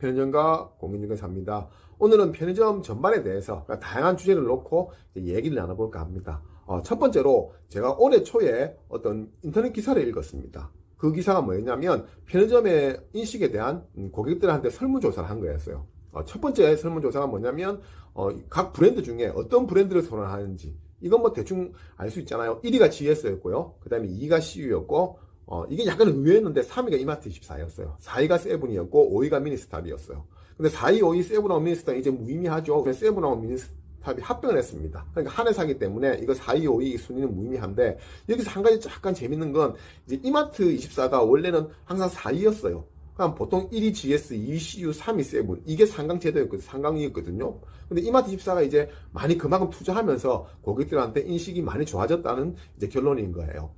편의점과 공인중개사입니다. 오늘은 편의점 전반에 대해서 다양한 주제를 놓고 얘기를 나눠볼까 합니다. 첫 번째로 제가 올해 초에 어떤 인터넷 기사를 읽었습니다. 그 기사가 뭐였냐면 편의점의 인식에 대한 고객들한테 설문조사를 한 거였어요. 첫 번째 설문조사가 뭐냐면 각 브랜드 중에 어떤 브랜드를 선호하는지, 이건 뭐 대충 알 수 있잖아요. 1위가 GS였고요. 그 다음에 2위가 CU였고, 이게 약간 의외였는데 3위가 이마트24였어요. 4위가 세븐이었고 5위가 미니스탑이었어요. 근데 4위, 5위 세븐하고 미니스탑이 이제 무의미하죠. 세븐하고 미니스탑이 합병을 했습니다. 그러니까 한 회사기 때문에 이거 4위, 5위 순위는 무의미한데, 여기서 한 가지 약간 재밌는 건 이제 이마트24가 원래는 항상 4위였어요. 그럼 보통 1위 GS, 2위 CU, 3위 세븐, 이게 상강제도였거든요. 상강이었거든요. 근데 이마트24가 이제 많이 그만큼 투자하면서 고객들한테 인식이 많이 좋아졌다는 이제 결론인 거예요.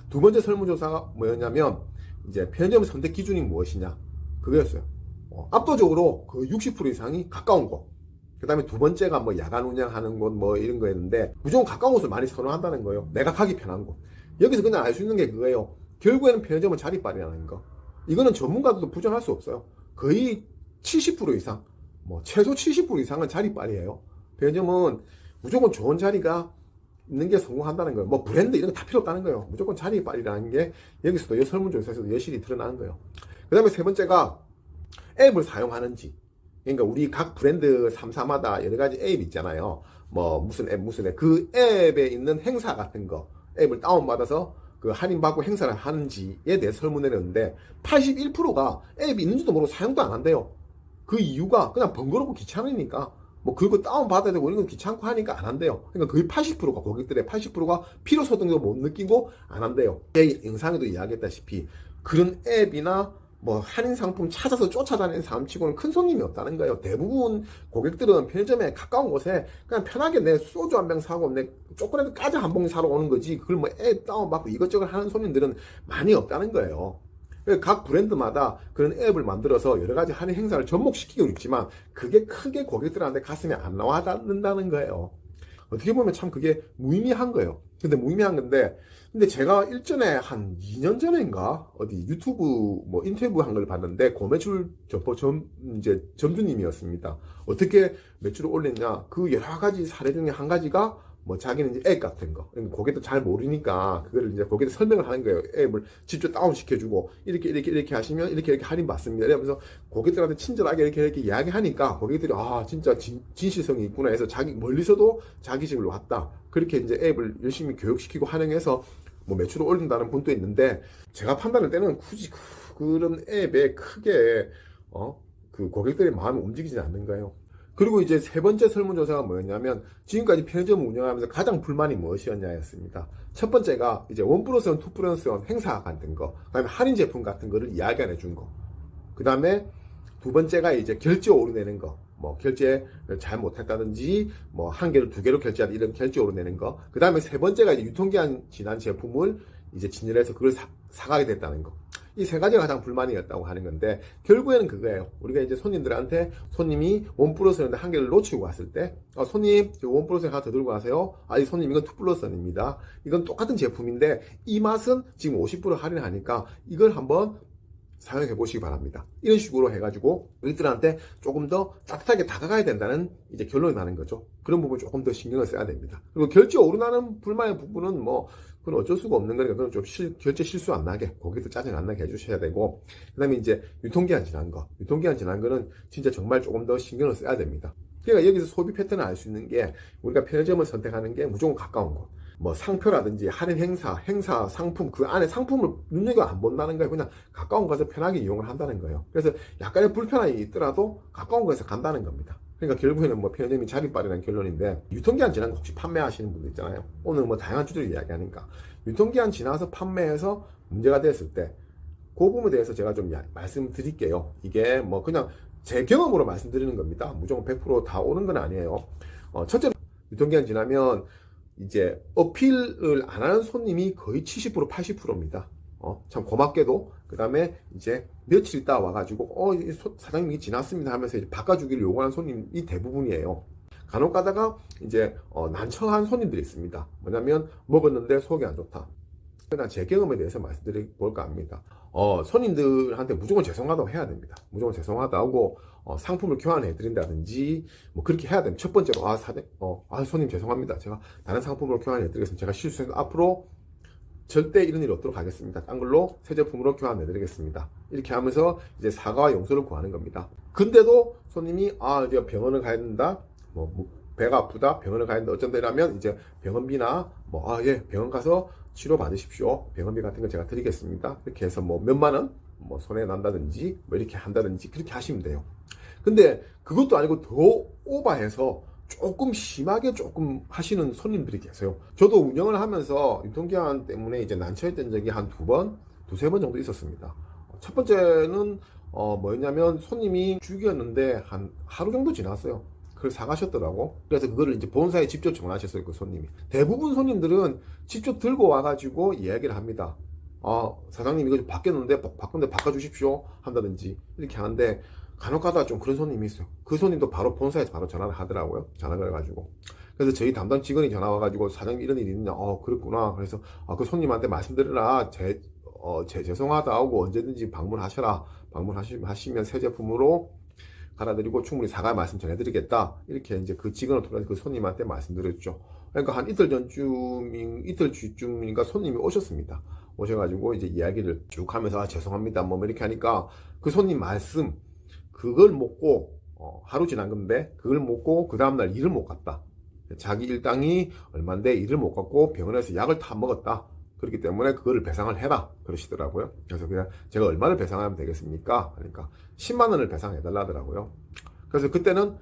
두 번째 설문조사가 뭐였냐면, 이제 편의점 선택 기준이 무엇이냐, 그거였어요. 압도적으로 그 60% 이상이 가까운 곳. 그 다음에 두 번째가 뭐 야간 운영하는 곳 뭐 이런 거였는데, 무조건 가까운 곳을 많이 선호한다는 거예요. 내가 가기 편한 곳. 여기서 그냥 알 수 있는 게 그거예요. 결국에는 편의점은 자리빨이라는 거. 이거는 전문가들도 부정할 수 없어요. 거의 70% 이상, 뭐 최소 70% 이상은 자리빨이에요. 편의점은 무조건 좋은 자리가 있는 게 성공한다는 거예요. 뭐 브랜드 이런 거 다 필요 없다는 거예요. 무조건 자리빨이라는 게 여기서도 설문조사에서도 여실히 드러나는 거예요. 그 다음에 세 번째가 앱을 사용하는지. 그러니까 우리 각 브랜드 3사마다 여러 가지 앱 있잖아요. 뭐 무슨 앱 그 앱에 있는 행사 같은 거, 앱을 다운받아서 그 할인받고 행사를 하는지에 대해 설문을 했는데 81%가 앱이 있는지도 모르고 사용도 안 한대요. 그 이유가 그냥 번거롭고 귀찮으니까, 뭐 그거 다운받아야 되고 이런 거 귀찮고 하니까 안 한대요. 그러니까 거의 80%가, 고객들의 80%가 필요소득도 못 느끼고 안 한대요. 제 영상에도 이야기했다시피 그런 앱이나 뭐 할인 상품 찾아서 쫓아다니는 사람치고는 큰 손님이 없다는 거예요. 대부분 고객들은 편의점에 가까운 곳에 그냥 편하게 내 소주 한 병 사고 내 초콜릿 까지 한 봉지 사러 오는 거지, 그걸 뭐 앱 다운받고 이것저것 하는 손님들은 많이 없다는 거예요. 각 브랜드마다 그런 앱을 만들어서 여러 가지 할인 행사를 접목시키고 있지만 그게 크게 고객들한테 가슴에 안 나와닿는다는 거예요. 어떻게 보면 참 그게 무의미한 거예요. 근데 제가 일전에 한 2년 전인가 어디 유튜브 뭐 인터뷰 한 걸 봤는데, 고매출 이제 점주님이었습니다. 어떻게 매출을 올렸냐, 그 여러 가지 사례 중에 한 가지가 뭐 자기는 이제 앱 같은 거, 고객도 잘 모르니까 그거를 이제 고객들 설명을 하는 거예요. 앱을 직접 다운 시켜주고 이렇게 하시면 이렇게 할인 받습니다. 이러면서 고객들한테 친절하게 이렇게 이야기하니까 고객들이 진짜 진실성이 있구나 해서 자기 멀리서도 자기 집으로 왔다. 그렇게 이제 앱을 열심히 교육시키고 환영해서 뭐 매출을 올린다는 분도 있는데, 제가 판단할 때는 굳이 그런 앱에 크게 그 고객들의 마음이 움직이지 않는 거예요. 그리고 이제 세 번째 설문조사가 뭐였냐면, 지금까지 편의점을 운영하면서 가장 불만이 무엇이었냐였습니다. 첫 번째가 이제 1+1, 2+1 행사 같은 거, 그 다음에 할인 제품 같은 거를 이야기 안 해준 거. 그 다음에 두 번째가 이제 결제 오류내는 거. 뭐 결제를 잘 못했다든지, 뭐 한 개를 두 개로 결제하는 이런 결제 오류내는 거. 그 다음에 세 번째가 이제 유통기한 지난 제품을 이제 진열해서 그걸 사가게 됐다는 거. 이 세 가지가 가장 불만이었다고 하는 건데, 결국에는 그거예요. 우리가 이제 손님들한테, 손님이 1+1인데 한 개를 놓치고 갔을 때, 손님 1+1 하나 더 들고 가세요. 이 손님 이건 2+1입니다. 이건 똑같은 제품인데 이 맛은 지금 50% 할인하니까 이걸 한번 사용해 보시기 바랍니다. 이런 식으로 해가지고 우리들한테 조금 더 따뜻하게 다가가야 된다는 이제 결론이 나는 거죠. 그런 부분 조금 더 신경을 써야 됩니다. 그리고 결제 오류나는 불만의 부분은 뭐 그건 어쩔 수가 없는 거니까 그건 좀 결제 실수 안 나게, 고객들 짜증 안 나게 해주셔야 되고, 그 다음에 이제 유통기한 지난 거는 진짜 정말 조금 더 신경을 써야 됩니다. 그러니까 여기서 소비 패턴을 알 수 있는 게, 우리가 편의점을 선택하는 게 무조건 가까운 곳, 뭐 상표라든지 할인 행사 상품, 그 안에 상품을 눈여겨 안 본다는 거예요. 그냥 가까운 곳에서 편하게 이용을 한다는 거예요. 그래서 약간의 불편함이 있더라도 가까운 곳에서 간다는 겁니다. 그러니까 결국에는 뭐 편의점이 자리빨이라는 결론인데, 유통기한 지난 거 혹시 판매하시는 분들 있잖아요. 오늘 뭐 다양한 주제를 이야기하니까 유통기한 지나서 판매해서 문제가 됐을 때 그 부분에 대해서 제가 좀 말씀드릴게요. 이게 뭐 그냥 제 경험으로 말씀드리는 겁니다. 무조건 100%다 오는 건 아니에요. 첫째로 유통기한 지나면 이제 어필을 안 하는 손님이 거의 70% 80%입니다. 참 고맙게도. 그 다음에 이제 며칠 있다 와가지고 사장님이 지났습니다 하면서 이제 바꿔주기를 요구하는 손님이 대부분이에요. 간혹 가다가 이제 난처한 손님들이 있습니다. 뭐냐면 먹었는데 속이 안 좋다. 그냥 제 경험에 대해서 말씀드려볼까 합니다. 손님들한테 무조건 죄송하다고 해야 됩니다. 무조건 죄송하다고 상품을 교환해 드린다든지 뭐 그렇게 해야 됩니다. 첫 번째로 손님 죄송합니다. 제가 다른 상품으로 교환해 드리겠습니다. 제가 실수해서 앞으로 절대 이런 일이 없도록 하겠습니다. 딴 걸로 새 제품으로 교환해 드리겠습니다. 이렇게 하면서 이제 사과와 용서를 구하는 겁니다. 근데도 손님이 이제 병원을 가야 된다. 배가 아프다. 병원을 가야 된다. 어쩐다 이러면 이제 병원비나 병원 가서 치료 받으십시오. 병원비 같은 거 제가 드리겠습니다. 이렇게 해서 몇만 원 손해 난다든지 이렇게 한다든지 그렇게 하시면 돼요. 근데 그것도 아니고 더 오버해서 조금 심하게 조금 하시는 손님들이 계세요. 저도 운영을 하면서 유통기한 때문에 이제 난처했던 적이 한 두세 번 정도 있었습니다. 첫 번째는 뭐였냐면 손님이 죽였는데 한 하루 정도 지났어요. 그걸 사가셨더라고. 그래서 그거를 이제 본사에 직접 전화하셨어요, 그 손님이. 대부분 손님들은 직접 들고 와가지고 이야기를 합니다. 사장님 이거 바뀌었는데 바꿔주십시오 한다든지 이렇게 하는데 간혹가다 좀 그런 손님이 있어요. 그 손님도 바로 본사에서 바로 전화를 하더라고요. 전화를 해가지고. 그래서 저희 담당 직원이 전화 와가지고 사장님 이런 일이 있냐? 그렇구나. 그래서 그 손님한테 말씀드리라. 죄송하다 하고 언제든지 방문하셔라. 방문하시면 새 제품으로 갈아드리고 충분히 사과 말씀 전해드리겠다. 이렇게 이제 그 직원을 통해서 그 손님한테 말씀드렸죠. 그러니까 한 이틀쯤인가 손님이 오셨습니다. 오셔가지고 이제 이야기를 쭉 하면서 죄송합니다. 뭐 이렇게 하니까 그 손님 말씀 그걸 먹고 하루 지난 건데 그걸 먹고 그 다음날 일을 못 갔다. 자기 일당이 얼만데 일을 못 갔고 병원에서 약을 다 먹었다. 그렇기 때문에 그거를 배상을 해라 그러시더라고요. 그래서 그냥 제가 얼마를 배상하면 되겠습니까? 그러니까 10만 원을 배상해 달라더라고요. 그래서 그때는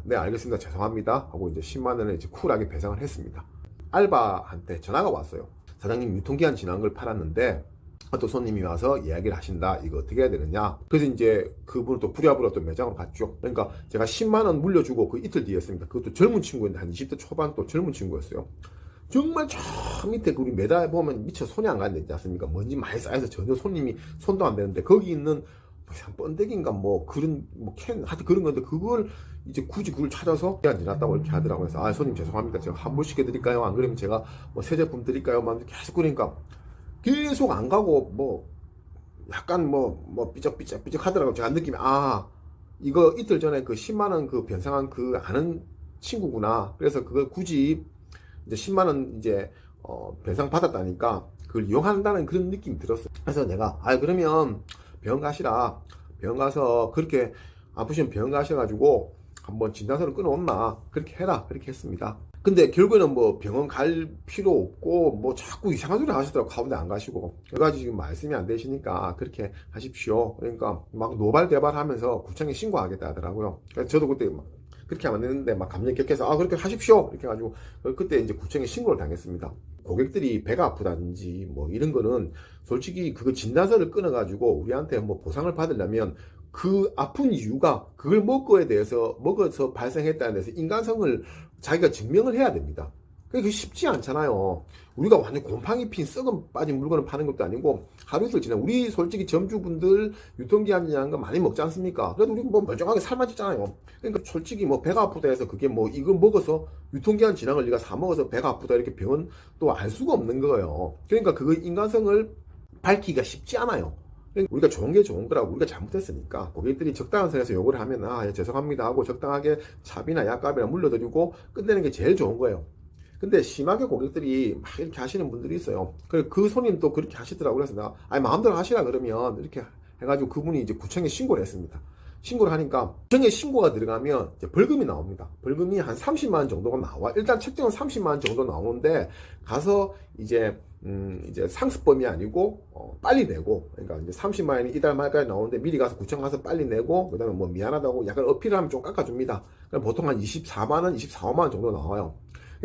네 알겠습니다. 죄송합니다 하고 이제 10만 원을 이제 쿨하게 배상을 했습니다. 알바한테 전화가 왔어요. 사장님 유통기한 지난 걸 팔았는데 또 손님이 와서 이야기를 하신다. 이거 어떻게 해야 되느냐. 그래서 이제 그분은 또 부랴부랴 또 매장으로 갔죠. 그러니까 제가 10만 원 물려주고 그 이틀 뒤였습니다. 그것도 젊은 친구였는데 한 20대 초반 또 젊은 친구였어요. 정말 저 밑에 우리 매달 보면 미처 손이 안 가는 데 있지 않습니까? 먼지 많이 쌓여서 전혀 손님이 손도 안 대는데 거기 있는 번데기인가 하여튼 그런 건데 그걸 이제 굳이 그걸 찾아서 기한 지났다고 이렇게 하더라고요. 그래서 손님 죄송합니다. 제가 환불시켜 드릴까요? 안 그러면 제가 새 제품 드릴까요? 막 계속 그러니까 계속 안 가고 약간 삐쩍삐쩍 하더라고요. 제가 느낌이 이거 이틀 전에 그 10만 원 그 변상한 그 아는 친구구나. 그래서 그걸 굳이 이제 10만 원 이제 변상 받았다니까 그걸 이용한다는 그런 느낌이 들었어요. 그래서 내가 그러면 병원 가시라. 병원 가서 그렇게 아프시면 병원 가셔가지고 한번 진단서를 끊어온나 그렇게 해라. 그렇게 했습니다. 근데 결국에는 병원 갈 필요 없고 자꾸 이상한 소리 하시더라고. 가운데 안 가시고 여기까지 지금 말씀이 안 되시니까 그렇게 하십시오. 그러니까 막 노발대발 하면서 구청에 신고하겠다 하더라고요. 그래서 저도 그때 그렇게 하면 안 되는데 감정이 격해서 그렇게 하십시오 이렇게 해가지고 그때 이제 구청에 신고를 당했습니다. 고객들이 배가 아프다든지 이런 거는 솔직히 그거 진단서를 끊어가지고 우리한테 보상을 받으려면 그 아픈 이유가 그걸 먹어서 발생했다는 데서 인간성을 자기가 증명을 해야 됩니다. 그게 쉽지 않잖아요. 우리가 완전 곰팡이 핀 썩은 빠진 물건을 파는 것도 아니고 하루 이틀 지나 우리 솔직히 점주분들 유통기한 지난 거 많이 먹지 않습니까? 그래도 우리 멀쩡하게 살만 찌잖아요. 그러니까 솔직히 배가 아프다 해서 그게 이거 먹어서 유통기한 지난 걸 네가 사 먹어서 배가 아프다 이렇게 병은 또 알 수가 없는 거예요. 그러니까 그거 인간성을 밝히기가 쉽지 않아요. 우리가 좋은 게 좋은 거라고 우리가 잘못했으니까 고객들이 적당한 선에서 요구를 하면 죄송합니다 하고 적당하게 차비나 약값이나 물려드리고 끝내는 게 제일 좋은 거예요. 근데 심하게 고객들이 막 이렇게 하시는 분들이 있어요. 그 손님도 그렇게 하시더라고요. 그래서 내가 마음대로 하시라 그러면 이렇게 해가지고 그분이 이제 구청에 신고를 했습니다. 신고를 하니까 구청에 신고가 들어가면 이제 벌금이 나옵니다. 벌금이 한 30만 원 정도가 나와. 일단 책정은 30만 원 정도 나오는데 가서 이제 상습범이 아니고 빨리 내고 그러니까 이제 30만 원이 이달 말까지 나오는데 미리 가서 구청 가서 빨리 내고 그다음에 미안하다고 약간 어필하면 좀 깎아줍니다. 그럼 보통 한 24만 원, 24만 원 정도 나와요.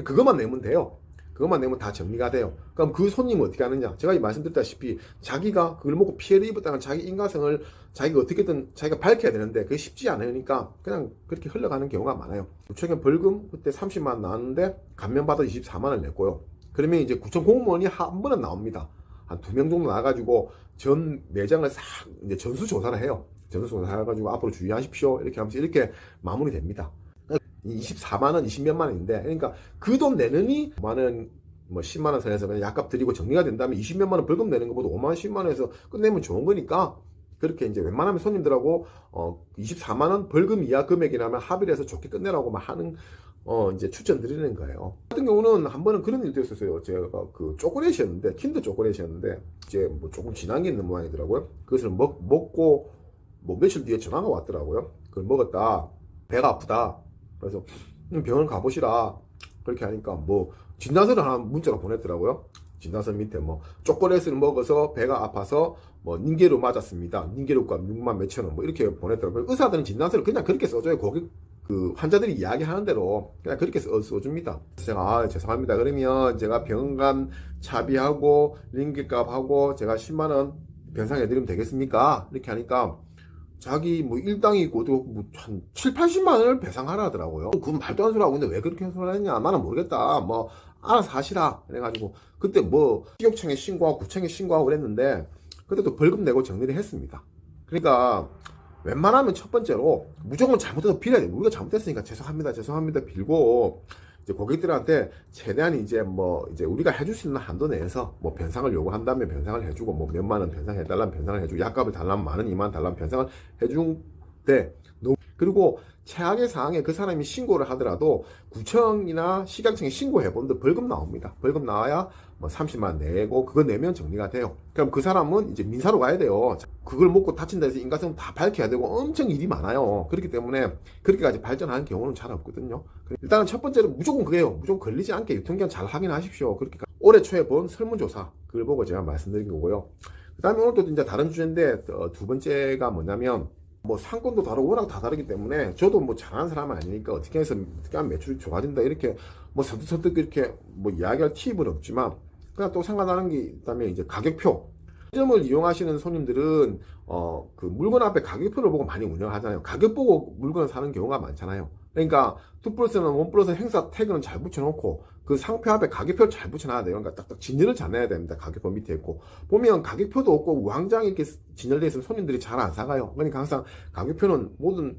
그것만 내면 돼요. 그것만 내면 다 정리가 돼요. 그럼 그 손님은 어떻게 하느냐? 제가 말씀드렸다시피 자기가 그걸 먹고 피해를 입었다는 자기 인간성을 자기가 어떻게든 자기가 밝혀야 되는데 그게 쉽지 않으니까 그냥 그렇게 흘러가는 경우가 많아요. 구청에 벌금 그때 30만 원 나왔는데 감면받아 24만 원 냈고요. 그러면 이제 구청 공무원이 한 번은 나옵니다. 한 2명 정도 나와가지고 전 매장을 싹 이제 전수조사를 해요. 전수조사 해가지고 앞으로 주의하십시오. 이렇게 하면서 이렇게 마무리됩니다. 24만 원, 20몇만 원인데, 그러니까 그 돈 내느니 5만 원 뭐 10만 원 선에서 그냥 약값 드리고 정리가 된다면 20몇만 원 벌금 내는 것보다 5만 원, 10만 원에서 끝내면 좋은 거니까 그렇게 이제 웬만하면 손님들하고 24만 원 벌금 이하 금액이라면 합의를 해서 좋게 끝내라고 막 하는 이제 추천드리는 거예요. 같은 경우는 한 번은 그런 일도 있었어요. 제가 그 초콜릿이었는데 킨더 초콜릿이었는데 이제 뭐 조금 진한 게 있는 모양이더라고요. 그것을 먹고 뭐 며칠 뒤에 전화가 왔더라고요. 그걸 먹었다 배가 아프다. 그래서 병원 가보시라 그렇게 하니까 뭐 진단서를 하나 문자로 보냈더라고요. 진단서 밑에 뭐 초콜릿을 먹어서 배가 아파서 뭐 닌게루 맞았습니다. 닌게루가 6만 몇천 원 뭐 이렇게 보냈더라고요. 의사들은 진단서를 그냥 그렇게 써줘요. 고객 그 환자들이 이야기하는 대로 그냥 그렇게 써줍니다. 제가 죄송합니다. 그러면 제가 병원 차비하고 링기값하고 제가 10만 원 변상해드리면 되겠습니까? 이렇게 하니까 자기 뭐 일당이 있고 뭐한 7, 80만 원을 배상하라 하더라고요. 그건 말도 안 소리 하고 있는데 왜 그렇게 소리 하느냐 나는 모르겠다. 뭐 알아서 하시라 그래가지고 그때 뭐 식욕청에 신고하고 구청에 신고하고 그랬는데 그때도 벌금 내고 정리를 했습니다. 그러니까 웬만하면 첫 번째로 무조건 잘못해서 빌어야 돼. 우리가 잘못했으니까 죄송합니다 빌고 이제 고객들한테 최대한 이제 뭐 이제 우리가 해줄 수 있는 한도 내에서 뭐 변상을 요구한다면 변상을 해주고 뭐 몇만 원 변상해달라면 변상을 해주고 약값을 달라면 만 원, 2만 원 달라면 변상을 해주되 그리고 최악의 상황에 그 사람이 신고를 하더라도 구청이나 식약청에 신고해본들 벌금 나옵니다. 벌금 나와야 뭐 30만 원 내고 그거 내면 정리가 돼요. 그럼 그 사람은 이제 민사로 가야 돼요. 그걸 먹고 다친다 해서 인과성 다 밝혀야 되고 엄청 일이 많아요. 그렇기 때문에 그렇게까지 발전하는 경우는 잘 없거든요. 일단은 첫 번째로 무조건 그래요. 무조건 걸리지 않게 유통기한 잘 확인하십시오. 그렇게 올해 초에 본 설문조사 그걸 보고 제가 말씀드린 거고요. 그 다음에 오늘 또 이제 다른 주제인데 두 번째가 뭐냐면 뭐 상권도 다르고 워낙 다 다르기 때문에 저도 뭐 잘하는 사람은 아니니까 어떻게 하면 매출이 좋아진다 이렇게 뭐 서득서득 이렇게 뭐 이야기할 팁은 없지만 그냥 또 생각나는 게 있다면 이제 가격표 점을 이용하시는 손님들은 그 물건 앞에 가격표를 보고 많이 운영하잖아요. 가격 보고 물건을 사는 경우가 많잖아요. 그러니까 2+는 1+ 행사 태그는 잘 붙여놓고 그 상표 앞에 가격표를 잘 붙여놔야 돼요. 그러니까 딱딱 진열을 잘 내야 됩니다. 가격표 밑에 있고 보면 가격표도 없고 우왕좌왕 이렇게 진열되어 있으면 손님들이 잘 안 사가요. 그러니까 항상 가격표는 모든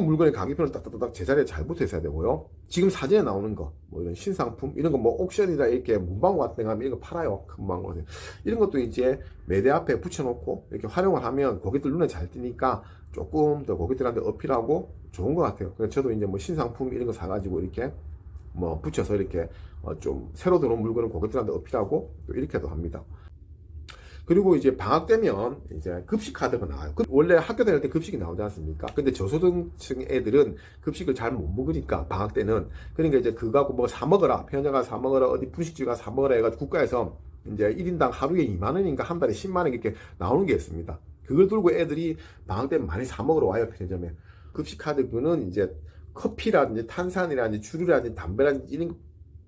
물건의 가격표는 딱딱딱 제자리에 잘 붙어 있어야 되고요. 지금 사진에 나오는 거, 뭐 이런 신상품, 이런 거 뭐 옥션이라 이렇게 문방구 같은 데 가면 이런 거 팔아요. 큰 문방구. 이런 것도 이제 매대 앞에 붙여놓고 이렇게 활용을 하면 고객들 눈에 잘 띄니까 조금 더 고객들한테 어필하고 좋은 것 같아요. 그래서 저도 이제 뭐 신상품 이런 거 사가지고 이렇게 뭐 붙여서 이렇게 좀 새로 들어온 물건을 고객들한테 어필하고 또 이렇게도 합니다. 그리고 이제 방학 되면 이제 급식 카드가 나와요. 원래 학교 다닐 때 급식이 나오지 않습니까? 근데 저소득층 애들은 급식을 잘 못 먹으니까 방학 때는 그러니까 이제 그거 갖고 뭐 사 먹어라 편의점 가서 사 먹어라 어디 분식집 가서 사 먹어라 해가지고 국가에서 이제 1인당 하루에 2만 원인가 한 달에 10만 원 이렇게 나오는 게 있습니다. 그걸 들고 애들이 방학 때 많이 사 먹으러 와요. 편의점에. 급식 카드는 이제 커피라든지 탄산이라든지 주류라든지 담배라든지 이런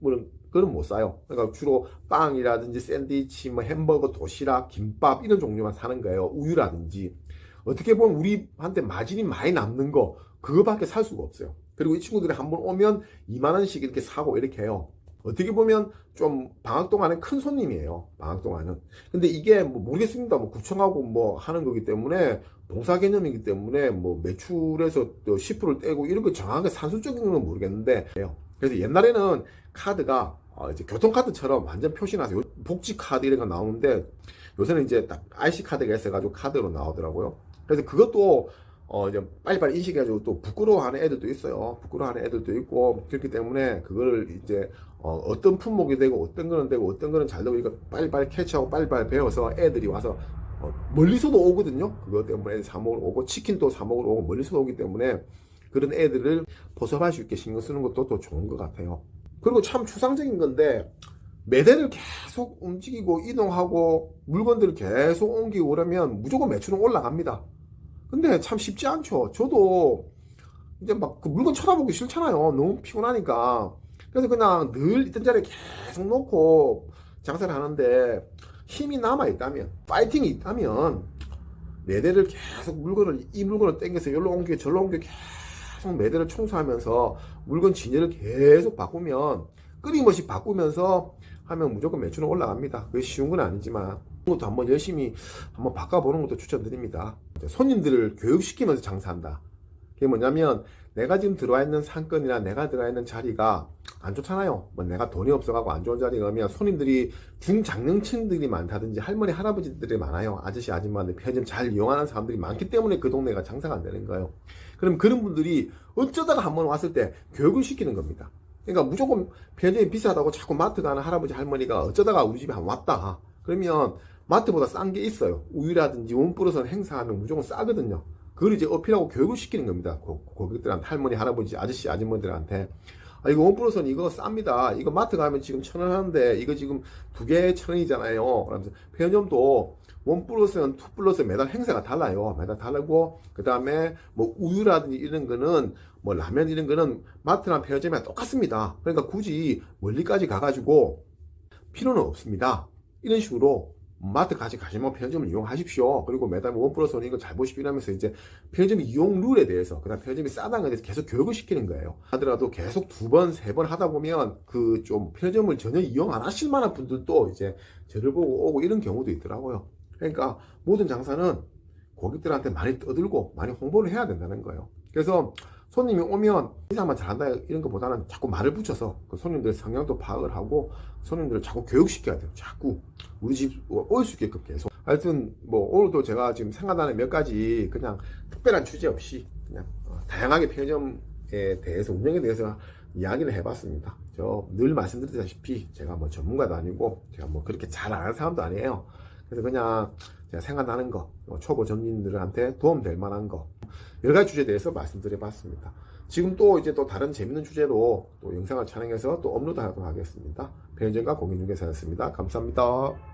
거는 그건 못 사요. 그러니까 주로 빵이라든지 샌드위치, 뭐 햄버거, 도시락, 김밥 이런 종류만 사는 거예요. 우유라든지. 어떻게 보면 우리한테 마진이 많이 남는 거 그거밖에 살 수가 없어요. 그리고 이 친구들이 한번 오면 2만 원씩 이렇게 사고 이렇게 해요. 어떻게 보면 좀 방학 동안에 큰 손님이에요. 방학 동안은. 근데 이게 뭐 모르겠습니다. 뭐 구청하고 뭐 하는 거기 때문에 봉사 개념이기 때문에 뭐 매출에서 또 10%를 떼고 이런 거 정확하게 산술적인 건 모르겠는데 그래서 옛날에는 카드가 이제 교통카드처럼 완전 표시나서 복지카드 이런 거 나오는데 요새는 이제 딱 IC카드가 있어가지고 카드로 나오더라고요. 그래서 그것도 이제 빨리빨리 인식해가지고 또 부끄러워하는 애들도 있어요. 부끄러워하는 애들도 있고 그렇기 때문에 그거를 이제 어떤 품목이 되고 어떤 거는 되고 어떤 거는 잘 되고 이거 빨리빨리 캐치하고 빨리빨리 배워서 애들이 와서 멀리서도 오거든요. 그것 때문에 애들 사 먹으러 오고 치킨도 사 먹으러 오고 멀리서도 오기 때문에 그런 애들을 포섭할 수 있게 신경 쓰는 것도 또 좋은 것 같아요. 그리고 참 추상적인 건데 매대를 계속 움직이고 이동하고 물건들을 계속 옮기고 그러면 무조건 매출은 올라갑니다. 근데 참 쉽지 않죠. 저도 이제 막 그 물건 쳐다보기 싫잖아요. 너무 피곤하니까. 그래서 그냥 늘 있던 자리에 계속 놓고 장사를 하는데 힘이 남아있다면 파이팅이 있다면 매대를 계속 이 물건을 땡겨서 여기로 옮겨 저기로 옮겨 계속 매대를 청소하면서 물건 진열을 계속 바꾸면 끊임없이 바꾸면서 하면 무조건 매출은 올라갑니다. 그게 쉬운 건 아니지만 그것도 한번 열심히 한번 바꿔보는 것도 추천드립니다. 손님들을 교육시키면서 장사한다. 그게 뭐냐면 내가 지금 들어와 있는 상권이나 내가 들어와 있는 자리가 안 좋잖아요. 뭐 내가 돈이 없어가고 안 좋은 자리에 가면 손님들이 중장년층들이 많다든지 할머니 할아버지들이 많아요. 아저씨 아줌마들 편의점 잘 이용하는 사람들이 많기 때문에 그 동네가 장사가 안 되는 거예요. 그럼 그런 분들이 어쩌다가 한번 왔을 때 교육을 시키는 겁니다. 그러니까 무조건 편의점이 비싸다고 자꾸 마트 가는 할아버지 할머니가 어쩌다가 우리 집에 한 왔다. 그러면 마트보다 싼 게 있어요. 우유라든지 원 플러스 행사하면 무조건 싸거든요. 그걸 이제 어필하고 교육을 시키는 겁니다. 고객들한테, 할머니, 할아버지, 아저씨, 아줌마들한테. 아, 이거 원 플러스는 이거 쌉니다. 이거 마트 가면 지금 1,000원 하는데, 이거 지금 두 개에 1,000원이잖아요. 그러면서 편의점도 원 플러스는 투 플러스 매달 행사가 달라요. 매달 다르고, 그 다음에 뭐 우유라든지 이런 거는, 뭐 라면 이런 거는 마트랑 편의점이랑 똑같습니다. 그러니까 굳이 멀리까지 가가지고 필요는 없습니다. 이런 식으로 마트까지 가시면 편의점을 이용하십시오. 그리고 매달 원 플러스 원 이거 잘 보십시오 하면서 이제 편의점 이용 룰에 대해서, 그다음 편의점이 싸다는 것에 대해서 계속 교육을 시키는 거예요. 하더라도 계속 2번, 3번 하다 보면 그 좀 편의점을 전혀 이용 안 하실 만한 분들도 이제 저를 보고 오고 이런 경우도 있더라고요. 그러니까 모든 장사는 고객들한테 많이 떠들고 많이 홍보를 해야 된다는 거예요. 그래서 손님이 오면 인사만 잘한다 이런 것보다는 자꾸 말을 붙여서 그 손님들 성향도 파악을 하고 손님들을 자꾸 교육시켜야 돼요. 자꾸 우리 집 올 수 있게끔 계속. 하여튼 뭐 오늘도 제가 지금 생각나는 몇 가지 그냥 특별한 주제 없이 그냥 다양하게 편의점에 대해서 운영에 대해서 이야기를 해봤습니다. 저 늘 말씀드리다시피 제가 뭐 전문가도 아니고 제가 뭐 그렇게 잘 아는 사람도 아니에요. 그래서 그냥 제가 생각나는 거, 초보 점주님들한테 도움될 만한 거, 여러 가지 주제에 대해서 말씀드려봤습니다. 지금 또 이제 또 다른 재밌는 주제로 또 영상을 촬영해서 또 업로드하도록 하겠습니다. 편의점과 공인중개사였습니다. 감사합니다.